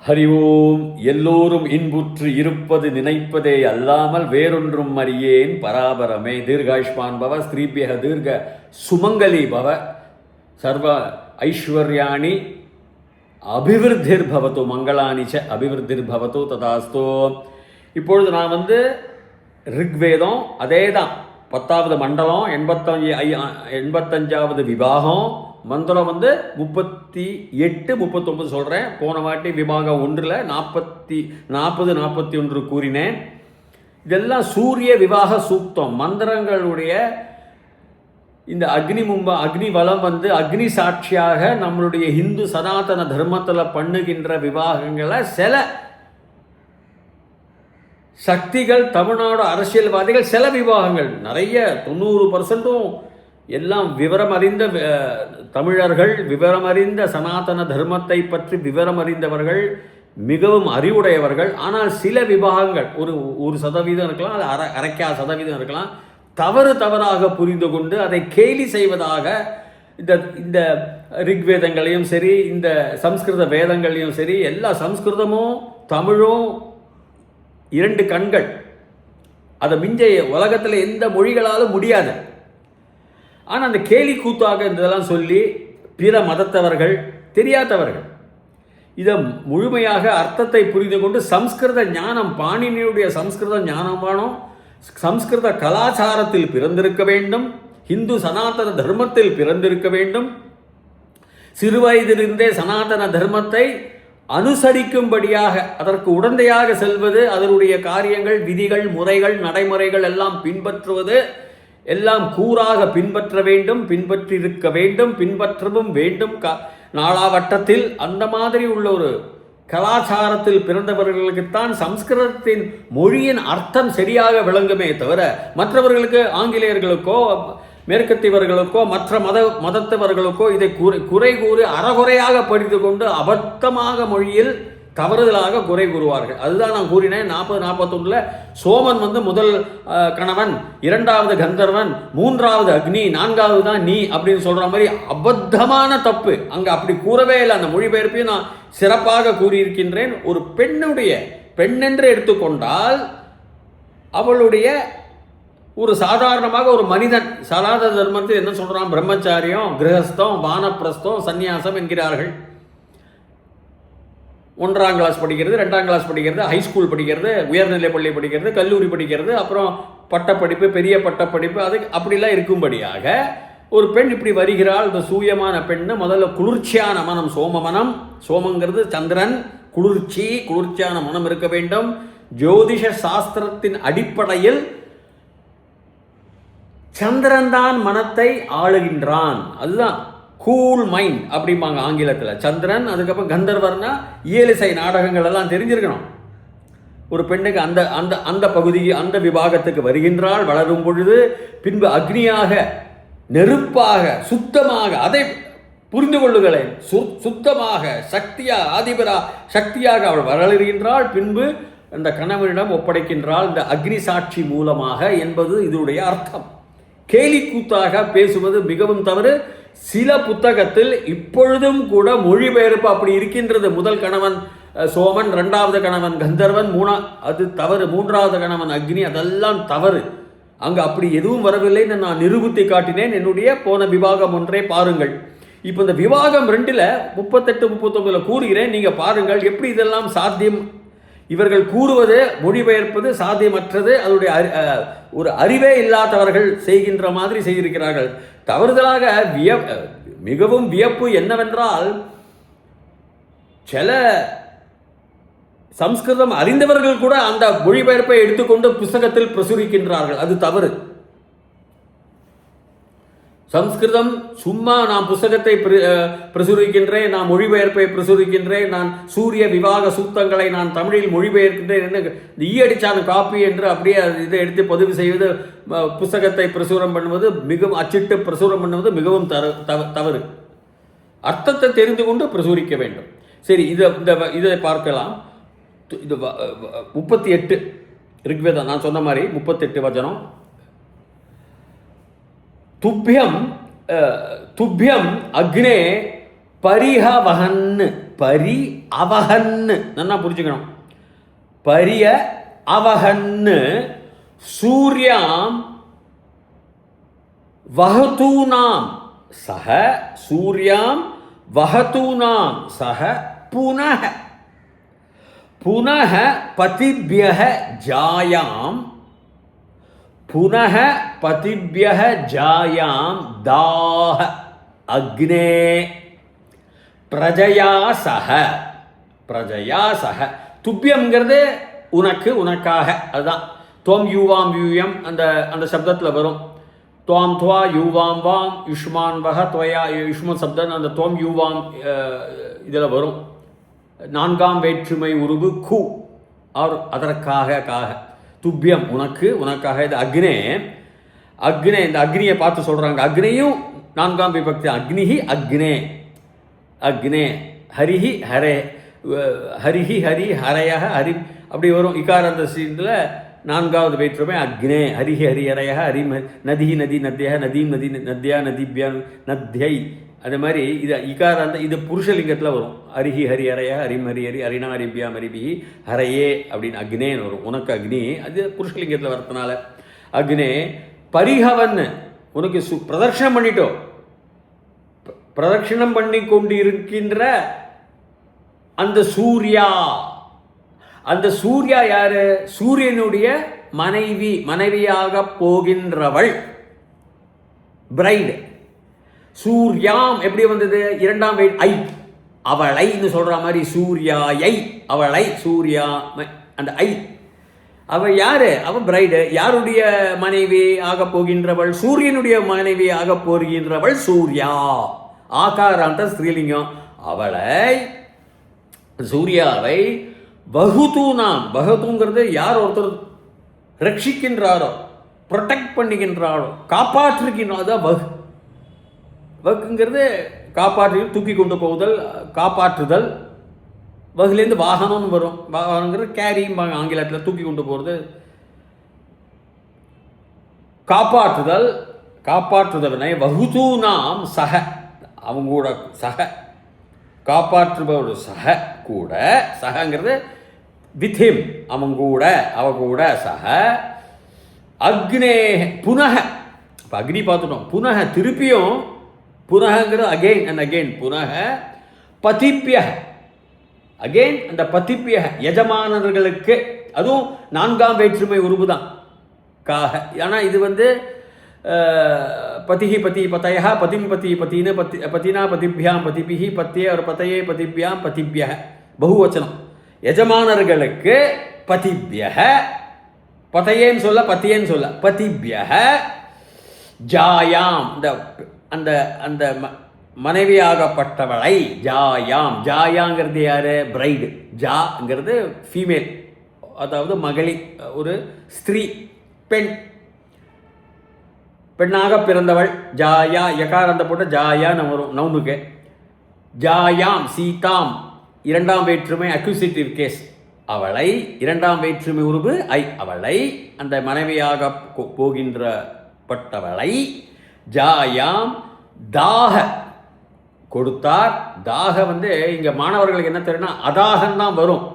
ஹரி ஓம். எல்லோரும் இன்புற்று இருப்பது நினைப்பதே அல்லாமல் வேறொன்றும் அறியேன் பராபரமே. தீர்காயுஷ்மான் பவ, ஸ்ரீபியக தீர்க சுமங்கலி பவ, சர்வ ஐஸ்வர்யாணி அபிவிருத்திர் பவத்து, மங்களானிச்ச அபிவிருத்திர் பவத்து ததாஸ்தோ. இப்பொழுது நான் ரிக்வேதம் அதே தான், 10வது மண்டலம், 85வது விபாகம், மந்திரம் 38 39 சொல்கிறேன். போன வாட்டி விபாகம் 1ல் 40 41 கூறினேன். இதெல்லாம் சூரிய விவாக சூக்தம். மந்திரங்களுடைய இந்த அக்னி வளம் அக்னி சாட்சியாக நம்மளுடைய இந்து சனாதன தர்மத்தில் பண்ணுகின்ற விவாகங்களை சில சக்திகள், தமிழ்நாடு அரசியல்வாதிகள், சில விவாகங்கள், நிறைய 90% எல்லாம் விவரம் அறிந்த தமிழர்கள், விவரம் அறிந்த சனாதன தர்மத்தை பற்றி விவரம் அறிந்தவர்கள், மிகவும் அறிவுடையவர்கள். ஆனால் சில விவாகங்கள் 1% இருக்கலாம், அது அரைக்கா சதவீதம் இருக்கலாம், தவறாக புரிந்து கொண்டு அதை கேலி செய்வதாக இந்த ரிக்வேதங்களையும் சரி, இந்த சம்ஸ்கிருத வேதங்களையும் சரி, எல்லா சம்ஸ்கிருதமும் தமிழும் 2 கண்கள். அதை மிஞ்ச உலகத்தில் எந்த மொழிகளாலும் முடியாது. ஆனால் அந்த கேலி கூத்தாக இதெல்லாம் சொல்லி பிற மதத்தவர்கள், தெரியாதவர்கள் இதை முழுமையாக அர்த்தத்தை புரிந்து கொண்டு சம்ஸ்கிருத ஞானம், பாணினியுடைய சம்ஸ்கிருத ஞானமானோம், சம்ஸ்கிருத கலாச்சாரத்தில் பிறந்திருக்க வேண்டும், இந்து சனாதன தர்மத்தில் பிறந்திருக்க வேண்டும், சிறுவயதிலிருந்தே சனாதன தர்மத்தை அனுசரிக்கும்படியாக அதற்கு உடந்தையாக செல்வது, அதனுடைய காரியங்கள், விதிகள், முறைகள், நடைமுறைகள் எல்லாம் பின்பற்றுவது, எல்லாம் கூறாக பின்பற்ற வேண்டும், பின்பற்றிருக்க வேண்டும், பின்பற்றவும் வேண்டும். நாளாவட்டத்தில் அந்த மாதிரி உள்ள ஒரு கலாச்சாரத்தில் பிறந்தவர்களுக்குத்தான் சம்ஸ்கிருதத்தின் மொழியின் அர்த்தம் சரியாக விளங்குமே தவிர, மற்றவர்களுக்கு, ஆங்கிலேயர்களுக்கோ மேற்கத்தியவர்களுக்கோ மற்ற மதத்தவர்களுக்கோ இதை குறை கூறி அறகுறையாக படித்து கொண்டு அபத்தமாக மொழியில் தவறுதலாக குறை கூறுவார்கள். அதுதான் நான் கூறினேன். 40-41 சோமன் முதல் கணவன், 2வது கந்தர்வன், 3வது அக்னி, 4வது தான் நீ அப்படின்னு சொல்ற மாதிரி அபத்தமான தப்பு. அங்க அப்படி கூறவே இல்லை. அந்த மொழிபெயர்ப்பையும் நான் சிறப்பாக கூறியிருக்கின்றேன். ஒரு பெண் என்று எடுத்துக்கொண்டால் அவளுடைய ஒரு சாதாரணமாக ஒரு மனிதன், சனாதன தர்மத்தில் என்ன சொல்றான்? பிரம்மச்சாரியம், கிரகஸ்தம், வானப்பிரஸ்தம், சந்நியாசம் என்கிறார்கள். 1ஆம் கிளாஸ் படிக்கிறது, 2ஆம் கிளாஸ் படிக்கிறது, ஹைஸ்கூல் படிக்கிறது, உயர்நிலை பள்ளி படிக்கிறது, கல்லூரி படிக்கிறது, அப்புறம் பட்டப்படிப்பு, பெரிய பட்டப்படிப்பு, அது அப்படிலாம் இருக்கும்படியாக ஒரு பெண் இப்படி வருகிறாள். இந்த சூயமான பெண்ணு முதல்ல குளிர்ச்சியான மனம், சோமமனம். சோமங்கிறது சந்திரன், குளிர்ச்சியான மனம் இருக்க வேண்டும். ஜோதிஷ சாஸ்திரத்தின் அடிப்படையில் சந்திரன் தான் மனத்தை ஆளுகின்றான். அதுதான் கூல் மைண்ட் அப்படிம்பாங்க ஆங்கிலத்தில். சந்திரன், அதுக்கப்புறம் கந்தர்வர்னா இயலிசை நாடகங்கள் எல்லாம் தெரிஞ்சிருக்கணும். ஒரு பெண்ணுக்கு அந்த அந்த அந்த பகுதி, அந்த விபாகத்துக்கு வருகின்றாள். வளரும் பொழுது பின்பு அக்னியாக, நெருப்பாக, சுத்தமாக, அதை புரிந்து கொள்ளுங்களேன், சுத்தமாக ஆதிபரா சக்தியாக அவள் வளர்கின்றாள். பின்பு அந்த கணவனிடம் ஒப்படைக்கின்றாள், இந்த அக்னி சாட்சி மூலமாக என்பது இதனுடைய அர்த்தம். கேலி கூத்தாக பேசுவது மிகவும் தவறு. சில புத்தகத்தில் இப்பொழுதும் கூட மொழிபெயர்ப்பு அப்படி இருக்கின்றது. முதல் கணவன் சோமன், 2வது கணவன் கந்தர்வன், அது தவறு, 3வது கணவன் அக்னி, அதெல்லாம் தவறு. அங்கு அப்படி எதுவும் வரவில்லைன்னு நான் நிரூபித்து காட்டினேன். என்னுடைய போன விவாகம் ஒன்றை பாருங்கள். இப்போ இந்த விவாகம் 2ல் 38 39 கூறுகிறேன். நீங்க பாருங்கள் எப்படி இதெல்லாம் சாத்தியம். இவர்கள் கூறுவது, மொழிபெயர்ப்பது சாத்தியமற்றது. அதனுடைய ஒரு அறிவே இல்லாதவர்கள் செய்கின்ற மாதிரி செய்திருக்கிறார்கள். தவறுதலாக மிகவும் வியப்பு என்னவென்றால், சில சம்ஸ்கிருதம் அறிந்தவர்கள் கூட அந்த மொழிபெயர்ப்பை எடுத்துக்கொண்டு புத்தகத்தில் பிரசுரிக்கின்றார்கள். அது தவறு. சம்ஸ்கிருதம் சும்மா நான் புத்தகத்தை பிரசுரிக்கின்றேன், நான் மொழிபெயர்ப்பை பிரசுரிக்கின்றேன், நான் சூரிய விவாக சூக்தங்களை நான் தமிழில் மொழிபெயர்க்கின்றேன் என்று ஈயடிச்சான காப்பி என்று அப்படியே இதை எடுத்து பதிவு செய்வது, புத்தகத்தை பிரசுரம் பண்ணுவது, மிகவும் அச்சிட்டு பிரசுரம் பண்ணுவது மிகவும் தவறு. அர்த்தத்தை தெரிந்து கொண்டு பிரசுரிக்க வேண்டும். சரி, இதை பார்க்கலாம். இது 38 ரிக்வேதம், நான் சொன்ன மாதிரி 38 வசனம். துப்பியம் அக்னே பரிஹவஹன்னு, பரி அவஹன்னு நல்லா புரிஞ்சுக்கணும். பரிய அவஹன்னு சூர்யாம் வஹதூனாம் சஹ, சூர்யாம் வஹதூனாம் சஹ புனஹ புனஹ பதிப்யஹ ஜாயாம், புனஹ பதிப்யஹ ஜாயாம் தாஹ அக்னே பிரஜயா சஹ, பிரஜயா சஹ. துப்பியம்ங்கிறது உனக்கு, உனக்காக. அதுதான் துவம் யூவாம் யூயம் அந்த அந்த சப்தத்தில் வரும். துவாம் துவா யூவாம் வாம் யுஷ்மான் வஹ துவயா யுஷ்மன் சப்தம் அந்த துவம் யூவாம் இதில் வரும். நான்காம் வேற்றுமை உருவு கு, அவர் அதற்காக காக. துப்பியம் உனக்கு, உனக்காக. இது அக்னே, அக்னே இந்த அக்னியை பார்த்து சொல்கிறாங்க. அக்னியும் நான்காம் விபக்தி. அக்னிஹி அக்னே, அக்னே ஹரிஹி ஹரே, ஹரிஹி ஹரி ஹரய ஹரி அப்படி வரும். இகாரந்த சீனில் நான்காவது வேற்றுமை அக்னே. ஹரிஹி ஹரி ஹரய ஹரிம் நதி நதி நத்திய நதீம் நதி நத்தியா நதிபியா நத்தியை. அதே மாதிரி இது இகாராந்த இது புருஷலிங்கத்தில் வரும். ஹரிஹி ஹரி ஹரய ஹரிம் ஹரி ஹரி ஹரினா ஹரிபியா ஹரிபிஹி ஹரையே அப்படின்னு அக்னேன்னு வரும். உனக்கு அக்னி அது புருஷலிங்கத்தில் வரதுனால அக்னே. பரிஹவன் உனக்கு பிரதர்ஷனம் பண்ணிட்டோ, பிரதட்சிணம் பண்ணி கொண்டு இருக்கின்ற அந்த சூர்யா. அந்த சூர்யா யாரு? சூரியனுடைய மனைவி, மனைவியாக போகின்றவள், பிரைடு. சூர்யாம் எப்படி வந்தது? இரண்டாம் ஐ, அவளைன்னு சொல்ற மாதிரி சூர்யாயை, அவளை சூர்யா அந்த ஐ. அவள் யாரு? அவள் பிரைடு. யாருடைய மனைவி ஆக போகின்றவள்? சூரியனுடைய மனைவி ஆக போகின்றவள் சூர்யா. ஆகாராந்த ஸ்ரீலிங்கம். அவளை, சூர்யாவை வகுதூனாம், வகுதுங்கிறது யார் ஒருத்தர் ரட்சிக்கின்றாரோ, ப்ரொடெக்ட் பண்ணுகின்றாரோ, காப்பாற்றுகின்றாரோ, அதான் வகு. வகுங்கிறது காப்பாற்றி தூக்கி கொண்டு போகுதல், காப்பாற்றுதல். வகுலேருந்து வாகனம்னு வரும். வாகனங்கிறது கேரிம்பாங்க ஆங்கிலத்தில், தூக்கி கொண்டு போகிறது. காப்பாற்றுதல், காப்பாற்றுதவனை வகுதூனாம் சக, அவங்க கூட சக, காப்பாற்றுபவர் சக கூட, சகங்கிறது வித் ஹிம், அவன் கூட, அவ கூட சக. அக்னே புனக, இப்போ அக்னி பார்த்துட்டோம். புனக திருப்பியும், புனகங்கிறது அகெயின் அண்ட் அகெயின். புனக பதிப்பிய, அகெயின் அந்த பதிப்பிய எஜமானர்களுக்கு. அதுவும் நான்காம் வேற்றுமை உருவு தான் காக. ஆனால் இது வந்து பதிஹி பதி பதயா, பதிம் பதி பத்தின்னு, பத்தினா பதிபியாம் பதிபிஹி, பத்தியே ஒரு பதையே பதிபியாம் பதிபிய, பகுவச்சனம். எஜமானர்களுக்கு பதிபிய, பதையேன்னு சொல்ல பத்தியேன்னு சொல்ல பதிபிய ஜாயாம், அந்த அந்த மனைவியாகப்பட்டவளை ஜாயாம். ஜாயாங்கிறது யாரு? பிரைடு. ஜாங்கிறது ஃபீமேல், அதாவது மகளி, ஒரு ஸ்திரீ, பெண், பெண்ணாக பிறந்தவள். ஜாயா யகாரந்த போட்ட ஜாயான்னு வரும் நவுனுக்கு. ஜாயாம் சீதாம், இரண்டாம் வேற்றுமை அக்யூசிட்டிவ் கேஸ். அவளை, இரண்டாம் வேற்றுமை உருவு ஐ, அவளை, அந்த மனைவியாக போகின்ற பட்டவளை. ஜாயாம் தாக கொடுத்தார். தாக வந்து இங்கே மாணவர்களுக்கு என்ன தெரியும்னா அதாகந்தான் வரும்,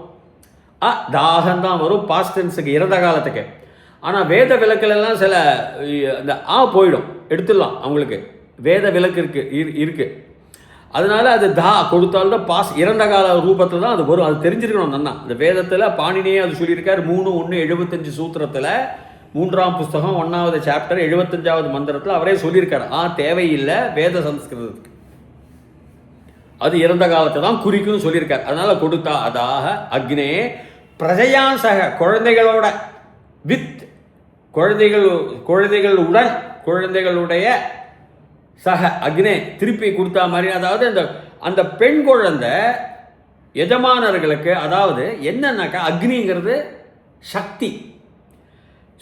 தாகந்தான் வரும் பாஸ்டென்ஸுக்கு, இறந்த காலத்துக்கு. ஆனால் வேத விளக்கிலெல்லாம் சில இந்த போயிடும், எடுத்துடலாம். அவங்களுக்கு வேத விளக்கு இருக்கு. அதனால அது தா கொடுத்தால்தான் பாஸ், இறந்த கால ரூபத்தில் தான் அது வரும். அது தெரிஞ்சிருக்கணும் நன்னா. இந்த வேதத்தில் பாணினியே அது சொல்லியிருக்கார். 3:1:75 சூத்திரத்தில், 3ஆம் புஸ்தகம் 1வது சாப்டர் 75வது மந்திரத்தில் அவரே சொல்லியிருக்கார். தேவையில்லை வேத சம்ஸ்கிருதத்துக்கு, அது இறந்த காலத்தை தான் குறிக்கும் சொல்லியிருக்கார். அதனால கொடுத்தா அதாக அக்னே பிரஜயாசக, குழந்தைகளோட, வித் குழந்தைகளுடன், குழந்தைகளுடைய சக அக்னே திருப்பி கொடுத்தா மாதிரி. அதாவது அந்த பெண் குழந்தை எஜமானர்களுக்கு, அதாவது என்னன்னாக்கா அக்னிங்கிறது சக்தி.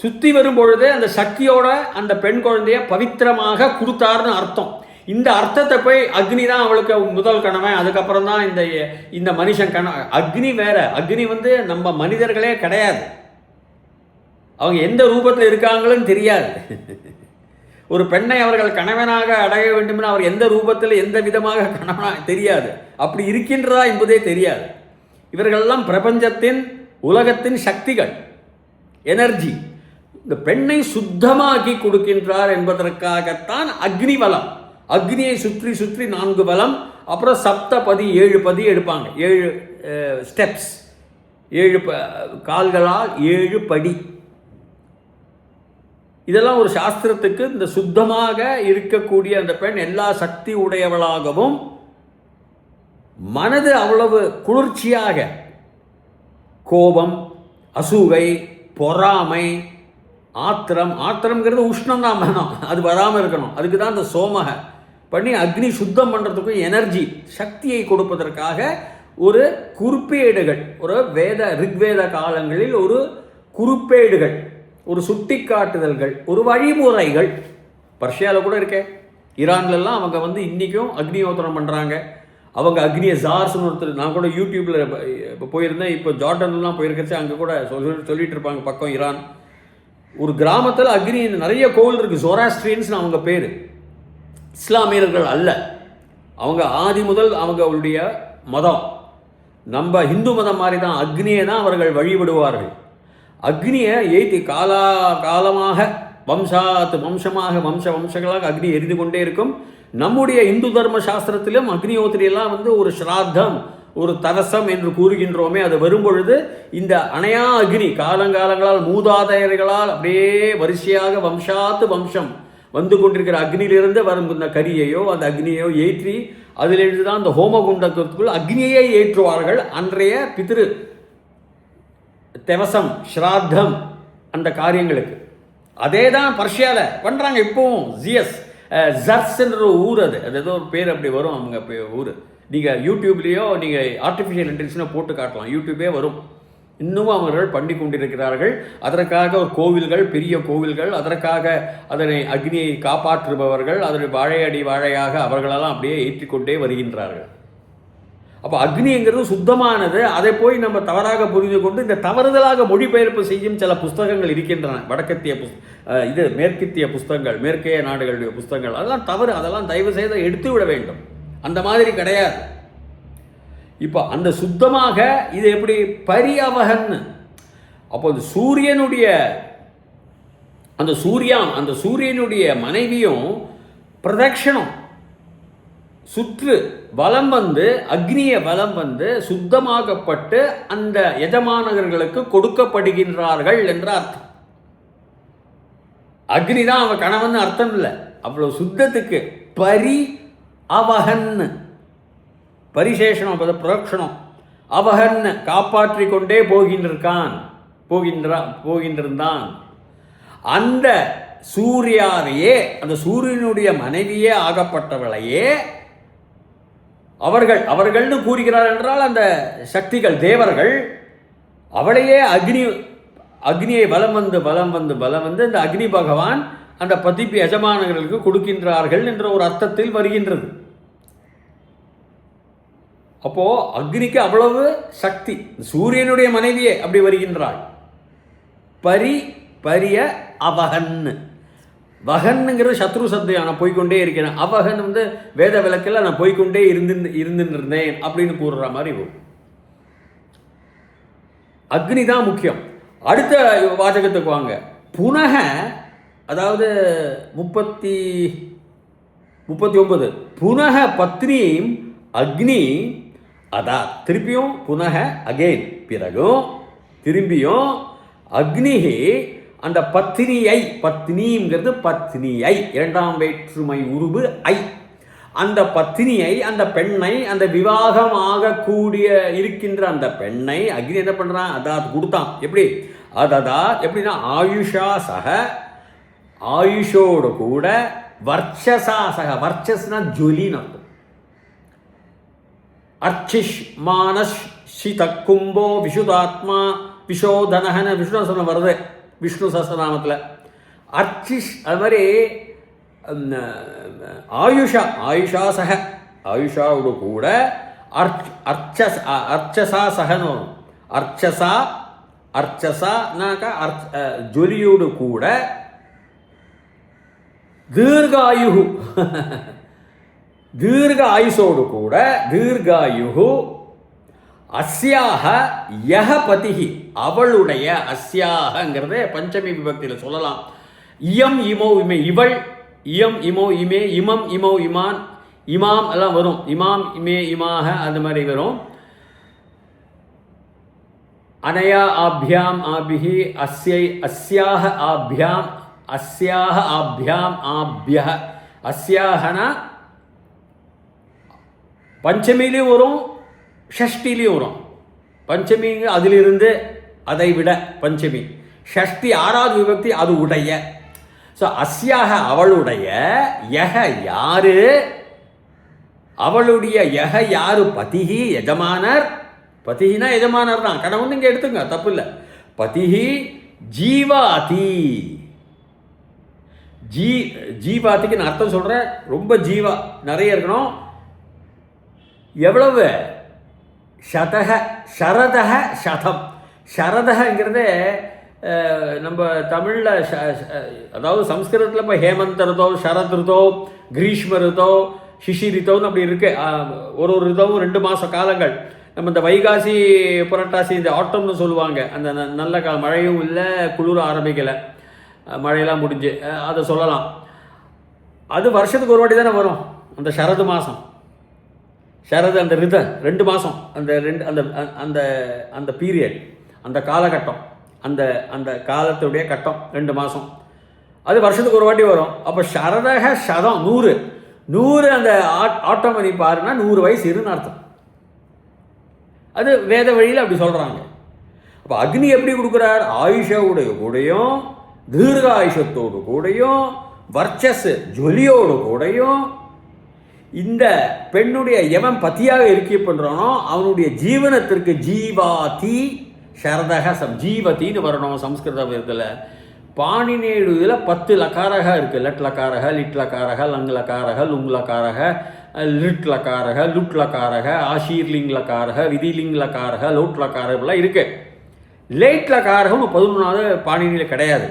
சுத்தி வரும்பொழுது அந்த சக்தியோட அந்த பெண் குழந்தைய பவித்திரமாக கொடுத்தாருன்னு அர்த்தம். இந்த அர்த்தத்தை போய் அக்னி தான் அவளுக்கு முதல் கணவன், அதுக்கப்புறம் தான் இந்த மனுஷன் கணவன். அக்னி வேற. அக்னி வந்து நம்ம மனிதர்களே கிடையாது. அவங்க எந்த ரூபத்தில் இருக்காங்களுன்னு தெரியாது. ஒரு பெண்ணை அவர்கள் கணவனாக அடைய வேண்டும் என அவர் எந்த ரூபத்தில் எந்த விதமாக கணவனாக தெரியாது, அப்படி இருக்கின்றதா என்பதே தெரியாது. இவர்களெல்லாம் பிரபஞ்சத்தின் உலகத்தின் சக்திகள், எனர்ஜி. இந்த பெண்ணை சுத்தமாக்கி கொடுக்கின்றார் என்பதற்காகத்தான் அக்னி வலம். அக்னியை சுற்றி சுற்றி 4 வலம், அப்புறம் சப்தபதி 7 பதி எடுப்பாங்க, 7 ஸ்டெப்ஸ், 7 கால்களால் 7 படி. இதெல்லாம் ஒரு சாஸ்திரத்துக்கு. இந்த சுத்தமாக இருக்கக்கூடிய அந்த பெண் எல்லா சக்தி உடையவளாகவும், மனது அவ்வளவு குளிர்ச்சியாக, கோபம், அசூகை, பொறாமை, ஆத்திரம்ங்கிறது உஷ்ணம் தான் வேணும், அது வராமல் இருக்கணும். அதுக்கு தான் இந்த சோமக பண்ணி அக்னி சுத்தம் பண்ணுறதுக்கும் எனர்ஜி சக்தியை கொடுப்பதற்காக ஒரு குறிப்பேடுகள், ஒரு ரிக்வேத காலங்களில் ஒரு குறிப்பேடுகள், ஒரு சுட்டிக்காட்டுதல்கள், ஒரு வழிமுறைகள். பர்ஷியாவில் கூட இருக்கே, ஈரான்லலாம் அவங்க இன்றைக்கும் அக்னியோத்திரம் பண்ணுறாங்க. அவங்க அக்னிய ஜார்ஸ்னு ஒருத்தர், நான் கூட யூடியூப்பில் இப்போ போயிருந்தேன், இப்போ ஜார்டன்லாம் போயிருக்கச்சு, அங்கே கூட சொல்லிட்டு இருப்பாங்க. பக்கம் ஈரான் ஒரு கிராமத்தில் அக்னி நிறைய கோவில் இருக்குது. ஜோராஸ்ட்ரியன்ஸ் அவங்க பேர், இஸ்லாமியர்கள் அல்ல. அவங்க ஆதி முதல் அவங்களுடைய மதம் நம்ம இந்து மதம் மாதிரி தான். அக்னியை தான் அவர்கள் வழிபடுவார்கள். அக்னியை ஏற்றி காலமாக வம்சங்களாக அக்னி எரிந்து கொண்டே இருக்கும். நம்முடைய இந்து தர்ம சாஸ்திரத்திலும் அக்னிஹோத்திரியெல்லாம் ஒரு ஸ்ராத்தம், ஒரு தவசம் என்று கூறுகின்றோமே, அது வரும்பொழுது இந்த அணையா அக்னி காலங்காலங்களால் மூதாதையர்களால் அப்படியே வரிசையாக வம்சம் வந்து கொண்டிருக்கிற அக்னியிலிருந்து வரும் இந்த கரியையோ அந்த அக்னியையோ ஏற்றி அதிலிருந்து தான் அந்த ஹோமகுண்டத்துக்குள் அக்னியை ஏற்றுவார்கள். அன்றைய பித்ரு தெவசம், ஸ்ராத்தம், அந்த காரியங்களுக்கு அதே தான் பர்ஷியாவில் பண்ணுறாங்க இப்போவும். ஜர்ஸ் என்ற ஊர், அது ஏதோ ஒரு பேர் அப்படி வரும் அவங்க ஊர். நீங்கள் யூடியூப்லேயோ நீங்கள் ஆர்டிஃபிஷியல் இன்டெலிஜென்ஸை போட்டு காட்டலாம், யூடியூபே வரும். இன்னமும் அவர்கள் பண்ணி கொண்டிருக்கிறார்கள். அதற்காக ஒரு கோவில்கள், பெரிய கோவில்கள், அதற்காக அதனை அக்னியை காப்பாற்றுபவர்கள், அதனை வாழையாக அவர்களெல்லாம் அப்படியே ஏற்றிக்கொண்டே வருகின்றார்கள். அப்போ அக்னிங்கிறது சுத்தமானது. அதை போய் நம்ம தவறாக புரிந்து கொண்டு இந்த தவறுதலாக மொழிபெயர்ப்பு செய்யும் சில புஸ்தகங்கள் இருக்கின்றன. வடக்கத்திய மேற்கத்திய புஸ்தகங்கள், மேற்கைய நாடுகளுடைய புஸ்தகங்கள், அதெல்லாம் தவறு. அதெல்லாம் தயவு செய்து எடுத்து விட வேண்டும். அந்த மாதிரி கிடையாது. இப்போ அந்த சுத்தமாக இது எப்படி பரியவகன். அப்போ அந்த சூரியனுடைய மனைவியும் பிரதட்சணம் சுற்று வலம் அக்னிய வலம் சுத்தமாகப்பட்டு அந்த எஜமானர்களுக்கு கொடுக்கப்படுகின்றார்கள் என்ற அர்த்தம். அக்னி தான் அவன் கணவன் அர்த்தம் இல்லை. அவ்வளவு சுத்தத்துக்கு அவகன், பரிசேஷனம், பிரதட்சணம், அவகன் காப்பாற்றி கொண்டே போகின்றிருந்தான். அந்த சூர்யாவையே, அந்த சூரியனுடைய மனைவியே ஆகப்பட்டவளையே அவர்கள்னு கூறுகிறார் என்றால் அந்த சக்திகள், தேவர்கள், அவளையே அக்னியை பலம் வந்து இந்த அக்னி பகவான் அந்த பதிப்பு எஜமானர்களுக்கு கொடுக்கின்றார்கள் என்ற ஒரு அர்த்தத்தில் வருகின்றது. அப்போ அக்னிக்கு அவ்வளவு சக்தி. சூரியனுடைய மனைவியே அப்படி வருகின்றாள். பரிய அவகன். வகன்னுங்கிறது சத்ரு சப்தையா, நான் போய்கொண்டே இருக்கிறேன். அவகன் வேத விளக்கில் நான் போய்கொண்டே இருந்தேன் அப்படின்னு கூறுற மாதிரி வரும். அக்னி தான் முக்கியம். அடுத்த வாசகத்துக்கு வாங்க. புனக, அதாவது 39 புனக பத்னீம் அக்னி. அதான் திருப்பியும் புனக அகெயின், பிறகும் திரும்பியும் அக்னிஹி அந்த பத்னிங்கிறது பத்னியை, இரண்டாம் வேற்றுமை உருவு ஐ. அந்த பத்னியை, அந்த பெண்ணை, அந்த விவாகம் ஆகக்கூடிய இருக்கின்ற அந்த பெண்ணை அக்னி என்ன பண்றான்? அதாவது கொடுத்தான். எப்படி? எப்படின்னா ஆயுஷா சக, ஆயுஷோடு கூட, வர்ச்சசா சக, வர்ச்சஸ்னா ஜொலின்னு அர்த்தம். அர்ச்சிஷ் மானஷ் சித கும்போ விசுதாத்மா விஷோதனகன விஷ்ணு சசனம் வருது விஷ்ணு சஹஸ்ரநாமத்தில். அர்ச்சிஷ், அது மாதிரி ஆயுஷா சக, ஆயுஷாவோடு கூட அர்ச்சசா சகன்னு வரும். அர்ச்சசானாக்கா ஜொலியோடு கூட தீர்காயு தீர்க்க ஆயுசோடு கூட தீர்காயு அஸ்யாக யஹ பதிஹி அவளுடைய அஸ்யாகங்கிறத பஞ்சமி விபக்தியில் சொல்லலாம். இயம் இமோ இமே இவள், இயம் இமோ இமே, இமம் இமோ இமான், இமாம் எல்லாம் வரும். இமாம் இமே இமாக அந்த மாதிரி வரும். அனயா ஆபியாம் ஆபிஹி அஸ்யை அஸ்யாக ஆபியாம் அஸ்யாக ஆபியாம் ஆபிய அஸ்யாகனா பஞ்சமிலையும் வரும், ஷஷ்டிலையும் வரும். பஞ்சமி அதிலிருந்து அதை விட பஞ்சமி, ஷஷ்டி ஆறாவது விபக்தி அது உடைய. ஸோ அஸ்யாக அவளுடைய, யக யாரு, அவளுடைய யக யாரு, பதிஹி எஜமானர். பதிஹினா எஜமானர் தான், கணவன் இங்கே எடுத்துங்க தப்பு இல்லை. பதிஹி ஜீவாதி, ஜீவாதிக்கு நான் அர்த்தம் சொல்கிறேன். ரொம்ப ஜீவா நிறைய இருக்கணும். எவ்வளவு? சதக சரதக சதம். சரதங்கிறது நம்ம தமிழில் அதாவது சம்ஸ்கிருதத்தில் இப்போ ஹேமந்த் ரிதோ, சரத் ரிதோ, கிரீஷ்ம ரிதோ, சிஷி ரிதோன்னு அப்படி இருக்கு. ஒரு ரிதவும் 2 மாத காலங்கள். நம்ம இந்த வைகாசி புரட்டாசி இந்த ஆட்டம்னு சொல்லுவாங்க. அந்த நல்ல காலம், மழையும் இல்லை குளிர் ஆரம்பிக்கலை, மழையெல்லாம் முடிஞ்சு அதை சொல்லலாம். அது வருஷத்துக்கு ஒரு வாட்டி தானே வரும் அந்த சரது மாதம். சரது அந்த ரித 2 மாதம், அந்த அந்த அந்த பீரியட், அந்த காலகட்டம், அந்த அந்த காலத்துடைய கட்டம் 2 மாதம். அது வருஷத்துக்கு ஒரு வாட்டி வரும். அப்போ சரதக சதம் 100 அந்த ஆட்டம் பண்ணி பாருன்னா 100 வயசு இருன்னு அர்த்தம். அது வேத வழியில் அப்படி சொல்கிறாங்க. அப்போ அக்னி எப்படி கொடுக்குறார்? ஆயுஷோடைய கூடையும், தீர்க்க ஆயுஷத்தோடு கூடையும், வர்ச்சஸ் ஜொலியோடு கூடையும், இந்த பெண்ணுடைய எவன் பத்தியாக இருக்க பண்ணுறானோ அவனுடைய ஜீவனத்திற்கு ஜீவாதி சரதக ஜீவத்தின்னு வரணும். சம்ஸ்கிருத இதில் பாணினேடு இதில் 10 லக்காரக இருக்குது. லட் லக்காரக, லிட் லக்காரக, லங் லக்காரக, லுங் லக்காரக, லிட் லக்காரக, லுட் லக்காரக, ஆஷீர்லிங் லக்காரக, விதிலிங் லக்காரக, லோட் லக்காரகெல்லாம் இருக்குது. லேட் லக்காரகம் 11வது பாணினியில் கிடையாது,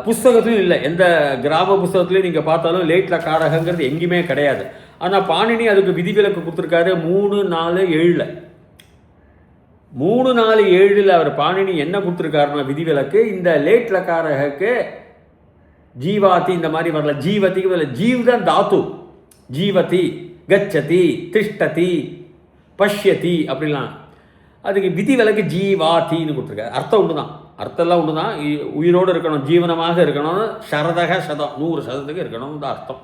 புஸ்தகத்துலையும் இல்லை. எந்த கிராம புஸ்தகத்துலையும் நீங்கள் பார்த்தாலும் லேட் லக்காரகங்கிறது எங்கேயுமே கிடையாது. ஆனால் பாணினி அதுக்கு விதிவிலக்கு கொடுத்துருக்காரு 3, 4, 7. 3, 4, 7 அவர் பாணினி என்ன கொடுத்துருக்காருன்னா விதிவிலக்கு, இந்த லேட் லக்காரகக்கு ஜீவாதி இந்த மாதிரி வரல. ஜீவதிக்கு வரல, ஜீவ் தான் தாத்து. ஜீவதி, கச்சதி, திஷ்டதி, பஷ்யதி அப்படிலாம். அதுக்கு விதிவிலக்கு ஜீவாத்தின்னு கொடுத்துருக்காரு. அர்த்தம் ஒன்று தான், அர்த்தம்லாம் ஒன்று தான். உயிரோடு இருக்கணும், ஜீவனமாக இருக்கணும், சரதக சதம் 100% இருக்கணும் தான் அர்த்தம்.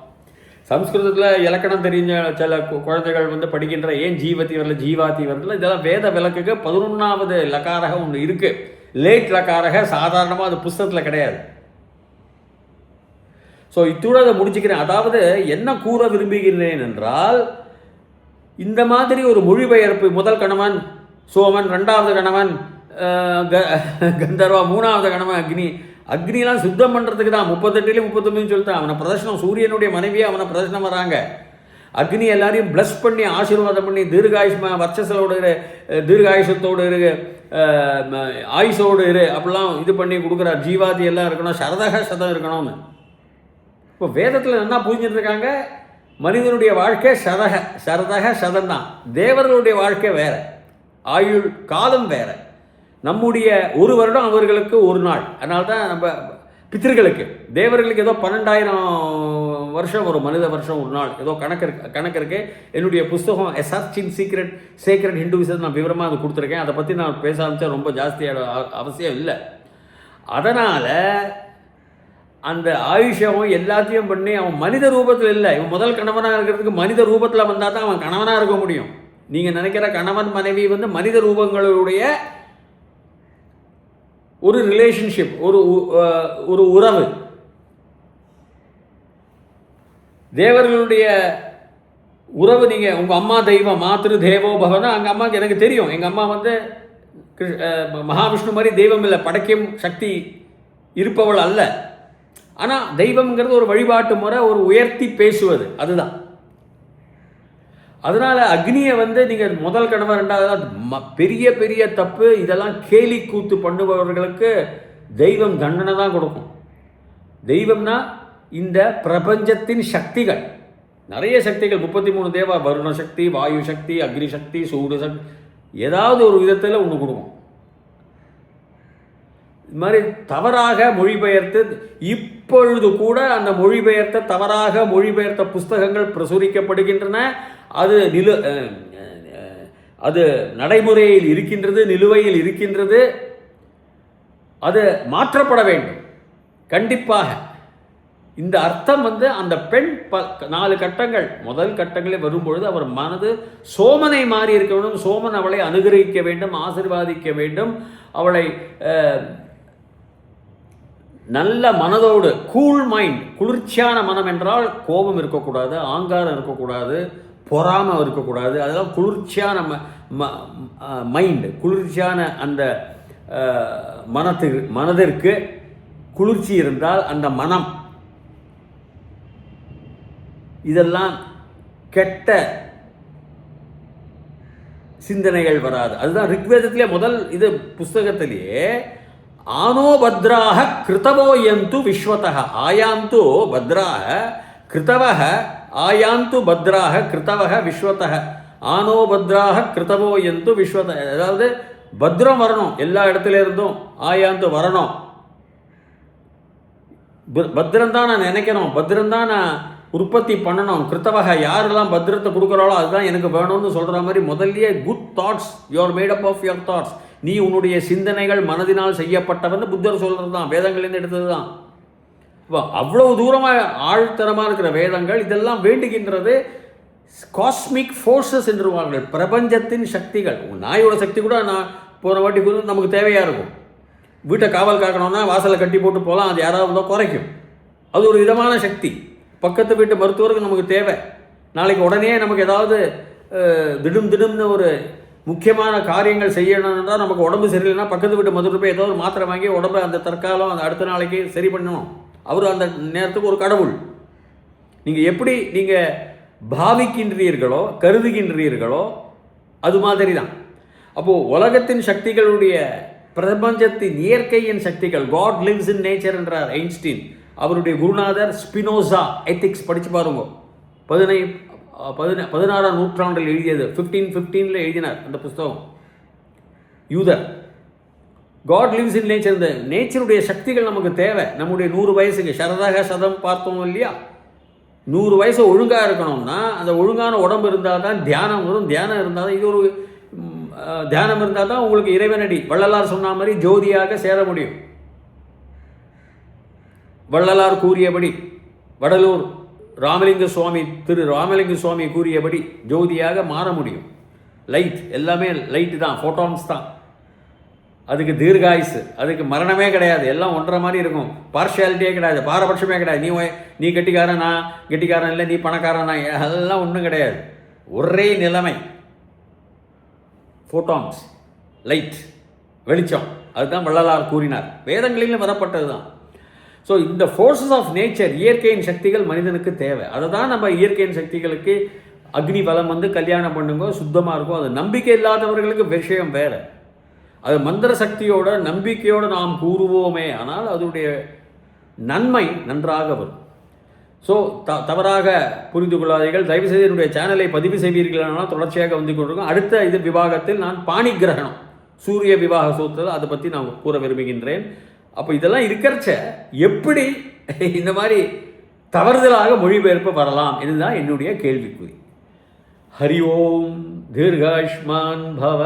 சம்ஸ்கிருதத்தில் இலக்கணம் தெரிஞ்ச சில குழந்தைகள் வந்து படிக்கின்ற ஏன் ஜீவதி வரல, ஜீவாதி வரல, இதெல்லாம் வேத விளக்குக்கு 11வது லக்காரகம் ஒன்று இருக்குது. லேட் லக்காரக சாதாரணமாக அது புஸ்தகத்தில் கிடையாது. ஸோ இத்தோடு அதை முடிச்சுக்கிறேன். அதாவது என்ன கூற விரும்புகிறேன் என்றால், இந்த மாதிரி ஒரு மொழிபெயர்ப்பு, முதல் கணவன் சோமன், 2வது கணவன் கந்தர்வா, 3வது கணவன் அக்னி. அக்னிலாம் சுத்தம் பண்ணுறதுக்கு தான் 38 39 சொல்லிட்டு அவனை பிரதர்ஷனம், சூரியனுடைய மனைவியாக அவனை பிரதர்ஷனம் வராங்க. அக்னி எல்லாரையும் பிளஸ் பண்ணி ஆசீர்வாதம் பண்ணி தீர்காயுஷ்மா வர்ச்சஸோடு இரு, தீர்காயுஷத்தோடு இரு, ஆயுஷோடு இரு அப்படிலாம் இது பண்ணி கொடுக்குறார். ஜீவாதி எல்லாம் இருக்கணும், சரதக சதம் இருக்கணும்னு. இப்போ வேதத்தில் என்ன புரிஞ்சுட்டு இருக்காங்க, மனிதனுடைய வாழ்க்கை சரதக சதம் தான். தேவர்களுடைய வாழ்க்கை வேற, ஆயுள் காலம் வேற. நம்முடைய 1 வருடம் அவர்களுக்கு 1 நாள். அதனால தான் நம்ம பித்திருக்களுக்கு, தேவர்களுக்கு ஏதோ 12,000 வருஷம் ஒரு மனித வருஷம் 1 நாள் ஏதோ கணக்கு இருக்கு. என்னுடைய புஸ்தகம் எ சர்ச் இன் சீக்ரெட் ஹிந்துவிசம் நான் விவரமாக அது கொடுத்துருக்கேன். அதை பற்றி நான் பேச ஆரம்பித்தா ரொம்ப ஜாஸ்தியான அவசியம் இல்லை. அதனால் அந்த ஆயுஷம் எல்லாத்தையும் பண்ணி அவன் மனித ரூபத்தில் இல்லை. இவன் முதல் கணவனாக இருக்கிறதுக்கு மனித ரூபத்தில் வந்தால் தான் அவன் கணவனாக இருக்க முடியும். நீங்கள் நினைக்கிற கணவன் மனைவி வந்து மனித ரூபங்களுடைய ஒரு ரிலேஷன்ஷிப், ஒரு உறவு. தேவர்களுடைய உறவு நீங்கள் உங்கள் அம்மா தெய்வம் மாத்திரு தேவோ பவனா. அங்கே அம்மாவுக்கு எனக்கு தெரியும், எங்கள் அம்மா வந்து மகாவிஷ்ணு மாதிரி தெய்வம் இல்லை, படைக்கும் சக்தி இருப்பவள் அல்ல. ஆனால் தெய்வம்ங்கிறது ஒரு வழிபாட்டு முறை, ஒரு உயர்த்தி பேசுவது, அதுதான். அதனால் அக்னியை வந்து நீங்கள் முதல் கணவன் 2வது பெரிய பெரிய தப்பு. இதெல்லாம் கேலி கூத்து பண்ணுபவர்களுக்கு தெய்வம் தண்டனை தான் கொடுக்கும். தெய்வம்னா இந்த பிரபஞ்சத்தின் சக்திகள், நிறைய சக்திகள், 33 தேவா, வருண சக்தி, வாயு சக்தி, அக்னி சக்தி, சூடு சக்தி, ஏதாவது ஒரு விதத்தில் ஒன்று கொடுக்கும். இது மாதிரி தவறாக மொழிபெயர்த்து இப்பொழுது கூட அந்த மொழிபெயர்த்த தவறாக மொழிபெயர்த்த புஸ்தகங்கள் பிரசுரிக்கப்படுகின்றன. அது நடைமுறையில் இருக்கின்றது, நிலுவையில் இருக்கின்றது. அது மாற்றப்பட வேண்டும் கண்டிப்பாக. இந்த அர்த்தம் அந்த பெண் 4 கட்டங்கள், முதல் கட்டங்களே வரும்பொழுது அவர் மனது சோமனை மாறி இருக்க வேண்டும். சோமன் அவளை அனுகிரகிக்க வேண்டும், ஆசீர்வாதிக்க வேண்டும். அவளை நல்ல மனதோடு, கூல் மைண்ட், குளிர்ச்சியான மனம் என்றால் கோபம் இருக்கக்கூடாது, ஆங்காரம் இருக்கக்கூடாது, பொறாமை இருக்கக்கூடாது. அதெல்லாம் குளிர்ச்சியான மைண்டு, குளிர்ச்சியான அந்த மனதிற்கு குளிர்ச்சி இருந்தால் அந்த மனம் இதெல்லாம் கெட்ட சிந்தனைகள் வராது. அதுதான் ரிக்வேதத்திலே முதல் இது புஸ்தகத்திலேயே ஆனோ பத்ராக கிருத்தவோ யந்து விஸ்வதः ஆயாந்து பத்ராக கிருத்தவः ஆயாந்து பத்ராக கிருத்தவः விஸ்வதः ஆனோ பத்ராக கிருத்தவோ யந்து விஸ்வதः. அதாவது பத்ரம் வரணும், எல்லா இடத்துல இருந்தும் ஆயாந்து வரணும். பத்ரம் தான் நான் நினைக்கணும், பத்ரம் தான் நான் உற்பத்தி பண்ணணும். கிருத்தவக யாரெல்லாம் பத்திரத்தை கொடுக்குறாளோ அதுதான் எனக்கு வேணும்னு சொல்கிற மாதிரி முதல்லையே good thoughts, you're made up of your thoughts. நீ உன்னுடைய சிந்தனைகள் மனதினால் செய்யப்பட்டவன்னு புத்தர் சொல்கிறது தான், வேதங்களிலிருந்து எடுத்தது தான். இப்போ அவ்வளவு தூரமாக ஆழ்த்தரமாக இருக்கிற வேதங்கள் இதெல்லாம் வேண்டுகின்றது. காஸ்மிக் ஃபோர்ஸஸ் என்றுவார்கள், பிரபஞ்சத்தின் சக்திகள். நாயோட சக்தி கூட நான் போன வாட்டி கூட நமக்கு தேவையாக இருக்கும். வீட்டை காவல் காக்கணும்னா வாசலை கட்டி போட்டு போகலாம், அது யாராவது குறைக்கும். அது ஒரு விதமான சக்தி. பக்கத்து வீட்டு மருத்துவருக்கு நமக்கு தேவை. நாளைக்கு உடனே நமக்கு ஏதாவது திடும்னு ஒரு முக்கியமான காரியங்கள் செய்யணும்னா, நமக்கு உடம்பு சரியில்லைன்னா பக்கத்து வீட்டு மருத்துவர் போய் ஏதோ ஒரு மாத்திரை வாங்கி உடம்பை அந்த தற்காலம் அந்த அடுத்த நாளைக்கு சரி பண்ணணும். அவர் அந்த நேரத்துக்கு ஒரு கடவுள். நீங்கள் எப்படி நீங்கள் பாவிக்கின்றீர்களோ கருதுகின்றீர்களோ அது மாதிரி தான். அப்போது உலகத்தின் சக்திகளுடைய, பிரபஞ்சத்தின் இயற்கையின் சக்திகள், காட் லிவ்ஸ் இன் நேச்சர் என்றார் ஐன்ஸ்டீன். அவருடைய குருநாதர் ஸ்பினோசா, எத்திக்ஸ் படித்து பாருங்க. 16ஆம் நூற்றாண்டில் எழுதியது, 1515 எழுதினார் அந்த புஸ்தகம். யூதர். God lives in nature. இந்த நேச்சருடைய சக்திகள் நமக்கு தேவை. நம்முடைய 100 வயசுக்கு சரதாக சதம் பார்த்தோம் இல்லையா, 100 வயசு ஒழுங்காக இருக்கணும்னா அந்த ஒழுங்கான உடம்பு இருந்தால் தான் தியானம் வரும். தியானம் இருந்தால் தான், இது ஒரு தியானம் இருந்தால் தான் உங்களுக்கு இறைவனடி வள்ளலார் சொன்ன மாதிரி ஜோதியாக சேர முடியும். வள்ளலார் கூறியபடி, வடலூர் ராமலிங்க சுவாமி, திரு ராமலிங்க சுவாமி கூறியபடி ஜோதியாக மாற முடியும். லைட், எல்லாமே லைட்டு தான், ஃபோட்டான்ஸ் தான். அதுக்கு தீர்காயுசு, அதுக்கு மரணமே கிடையாது. எல்லாம் ஒன்றரை மாதிரி இருக்கும். பார்ஷியாலிட்டியே கிடையாது, பாரபட்சமே கிடையாது. நீ கெட்டிக்காரன், நான் கெட்டிக்காரன் இல்லை, நீ பணக்காரன், நான், அதெல்லாம் ஒன்றும் கிடையாது. ஒரே நிலைமை. ஃபோட்டான்ஸ், லைட், வெளிச்சம். அதுதான் வள்ளலார் கூறினார். வேதங்களிலும் வரப்பட்டது தான். ஸோ இந்த ஃபோர்ஸஸ் ஆஃப் நேச்சர், இயற்கையின் சக்திகள் மனிதனுக்கு தேவை. அதை தான் நம்ம இயற்கையின் சக்திகளுக்கு அக்னி பலம் கல்யாணம் பண்ணுங்க, சுத்தமாக இருக்கும். அது நம்பிக்கை இல்லாதவர்களுக்கு விஷயம் வேறு. அது மந்திர சக்தியோட நம்பிக்கையோடு நாம் கூறுவோமே, ஆனால் அதனுடைய நன்மை நன்றாக வரும். ஸோ தவறாக புரிந்து கொள்ளாதீர்கள். தயவுசெய்து என்னுடைய சேனலை பதிவு செய்வீர்களானால் தொடர்ச்சியாக வந்து கொண்டிருக்கும். அடுத்த இது விவாகத்தில் நான் பாணி கிரகணம், சூரிய விவாக சூத்திரம், அதை பற்றி நான் கூற விரும்புகின்றேன். அப்போ இதெல்லாம் இருக்கிறச்ச எப்படி இந்த மாதிரி தவறுதலாக மொழிபெயர்ப்பு வரலாம் இதுதான் என்னுடைய கேள்விக்குறி. ஹரி ஓம் தீர்காயுஷ்மான் பவ.